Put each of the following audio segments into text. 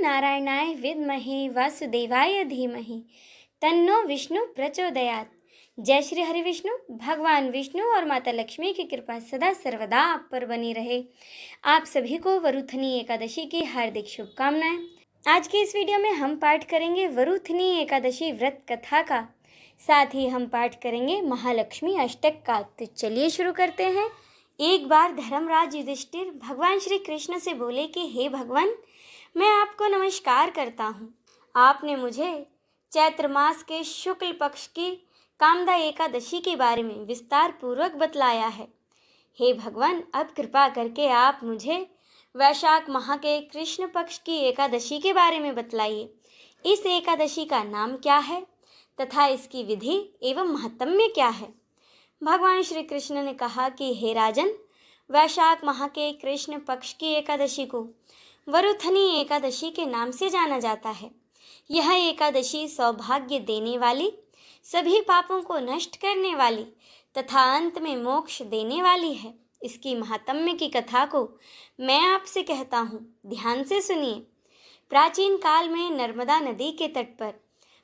नारायणाय विद्महे वासुदेवाय धीमहि तन्नो विष्णु प्रचोदयात्। जय श्री हरि विष्णु। भगवान विष्णु और माता लक्ष्मी की कृपा सदा सर्वदा आप पर बनी रहे। आप सभी को वरुथनी एकादशी की हार्दिक शुभकामनाएं। आज की इस वीडियो में हम पाठ करेंगे वरुथनी एकादशी व्रत कथा का, साथ ही हम पाठ करेंगे महालक्ष्मी अष्टक का। तो चलिए शुरू करते हैं। एक बार धर्मराज युधिष्ठिर भगवान श्री कृष्ण से बोले कि हे भगवान, मैं आपको नमस्कार करता हूँ। आपने मुझे चैत्र मास के शुक्ल पक्ष की कामदा एकादशी के बारे में विस्तार पूर्वक बतलाया है। हे भगवान, अब कृपा करके आप मुझे वैशाख माह के कृष्ण पक्ष की एकादशी के बारे में बतलाइए। इस एकादशी का नाम क्या है तथा इसकी विधि एवं महात्म्य क्या है। भगवान श्री कृष्ण ने कहा कि हे राजन, वैशाख माह के कृष्ण पक्ष की एकादशी को वरुथनी एकादशी के नाम से जाना जाता है। यह एकादशी सौभाग्य देने वाली, सभी पापों को नष्ट करने वाली तथा अंत में मोक्ष देने वाली है। इसकी महात्म्य की कथा को मैं आपसे कहता हूँ, ध्यान से सुनिए। प्राचीन काल में नर्मदा नदी के तट पर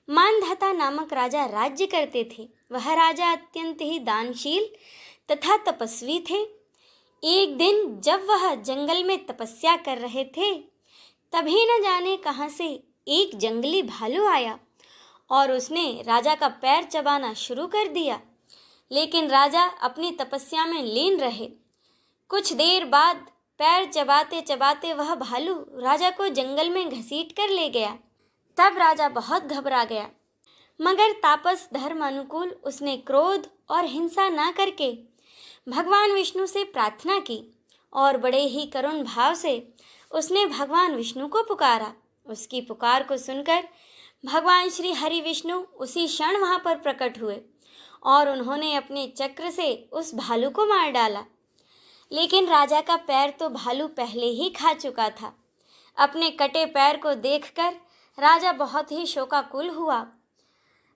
मानधाता नामक राजा राज्य करते थे। वह राजा अत्यंत ही दानशील तथा तपस्वी थे। एक दिन जब वह जंगल में तपस्या कर रहे थे, तभी न जाने कहाँ से एक जंगली भालू आया और उसने राजा का पैर चबाना शुरू कर दिया। लेकिन राजा अपनी तपस्या में लीन रहे। कुछ देर बाद पैर चबाते चबाते वह भालू राजा को जंगल में घसीट कर ले गया। तब राजा बहुत घबरा गया, मगर तापस धर्म अनुकूल उसने क्रोध और हिंसा न करके भगवान विष्णु से प्रार्थना की और बड़े ही करुण भाव से उसने भगवान विष्णु को पुकारा। उसकी पुकार को सुनकर भगवान श्री हरि विष्णु उसी क्षण वहाँ पर प्रकट हुए और उन्होंने अपने चक्र से उस भालू को मार डाला। लेकिन राजा का पैर तो भालू पहले ही खा चुका था। अपने कटे पैर को देखकर राजा बहुत ही शोकाकुल हुआ।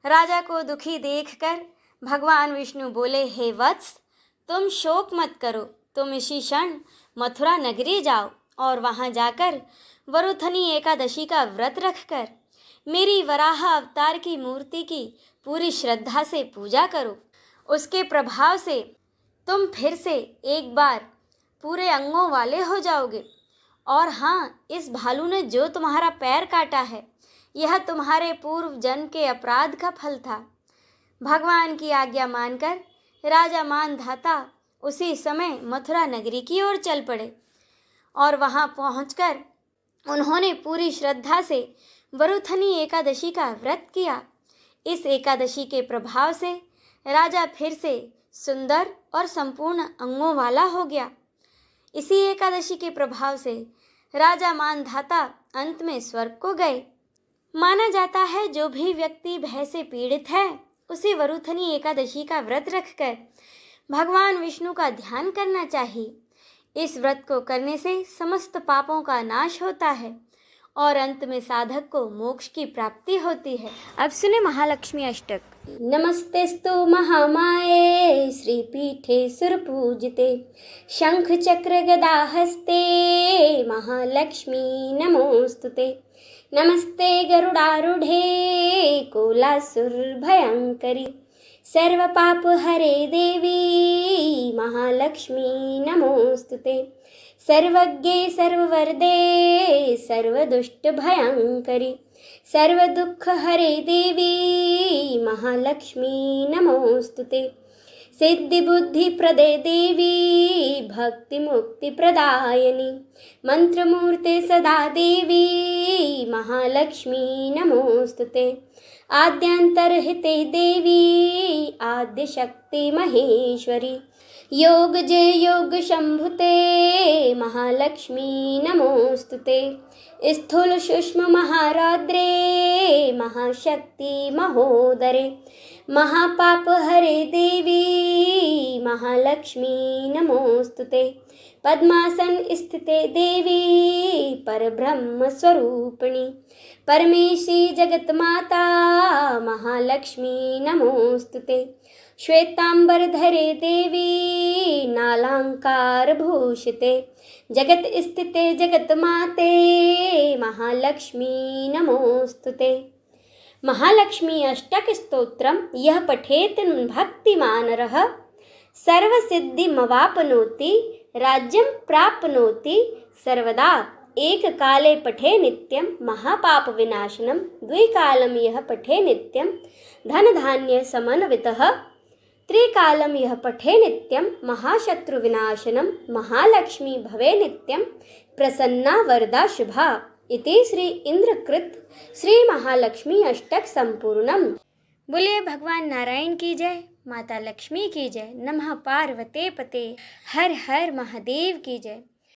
राजा को दुखी देखकर भगवान विष्णु बोले, हे वत्स, तुम शोक मत करो। तुम इसी क्षण मथुरा नगरी जाओ और वहाँ जाकर वरुथनी एकादशी का व्रत रखकर मेरी वराह अवतार की मूर्ति की पूरी श्रद्धा से पूजा करो। उसके प्रभाव से तुम फिर से एक बार पूरे अंगों वाले हो जाओगे। और हाँ, इस भालू ने जो तुम्हारा पैर काटा है, यह तुम्हारे पूर्व जन्म के अपराध का फल था। भगवान की आज्ञा मानकर राजा मानधाता उसी समय मथुरा नगरी की ओर चल पड़े और वहां पहुंचकर उन्होंने पूरी श्रद्धा से वरुथनी एकादशी का व्रत किया। इस एकादशी के प्रभाव से राजा फिर से सुंदर और संपूर्ण अंगों वाला हो गया। इसी एकादशी के प्रभाव से राजा मानधाता अंत में स्वर्ग को गए। माना जाता है जो भी व्यक्ति भय से पीड़ित है, उसे वरुथनी एकादशी का व्रत रखकर भगवान विष्णु का ध्यान करना चाहिए। इस व्रत को करने से समस्त पापों का नाश होता है और अंत में साधक को मोक्ष की प्राप्ति होती है। अब सुने महालक्ष्मी अष्टक। नमस्तेस्तु महामाये श्रीपीठे सुरपूजिते शंख चक्र गदा हस्ते महालक्ष्मी नमोस्तुते। नमस्ते गरुडारूढ़े कोलासुरभयंकरी सर्व पाप हरे देवी महालक्ष्मी नमोस्तुते। सर्वज्ञे सर्ववरदे सर्वदुष्ट भयंकरी सर्व दुख हरे देवी महालक्ष्मी नमोस्तुते। सिद्धि बुद्धि प्रदे देवी भक्ति मुक्ति प्रदायनी मंत्रमूर्ते सदा देवी महालक्ष्मी नमोस्तुते। आद्यांतरहिते देवी आद्य शक्ति महेश्वरी योग जय योग शंभुते महालक्ष्मी नमोस्तुते। स्थूल सूक्ष्म महारौद्रे महाशक्ति महोदरे महापाप हरे देवी महालक्ष्मी नमोस्तुते। पद्मासन स्थिते देवी परब्रह्म स्वरूपिणी परमेशी जगत माता महालक्ष्मी नमोस्तुते। श्वेतांबर धरे देवी नालांकार भूषिते जगत स्थिते जगत माते महालक्ष्मी नमोस्तुते। महालक्ष्मी अष्टक स्तोत्रम यह पठेत भक्तिमानरः सर्वसिद्धिमवाप्नोति राज्यं प्राप्नोति सर्वदा। एक काले पठे नित्यं महापाप विनाशनम द्विकालं यह पठे नित्यं धन धान्य समन्वितः त्रिकालं यह पठे नित्यं महाशत्रु विनाशनम महालक्ष्मी भवे नित्यं प्रसन्ना वरदा शुभा। इति श्री इंद्रकृत श्री महालक्ष्मी अष्टक संपूर्णम। बोलिए भगवान नारायण की जय, माता लक्ष्मी की जय, नमः पार्वते पते, हर हर महादेव की जय।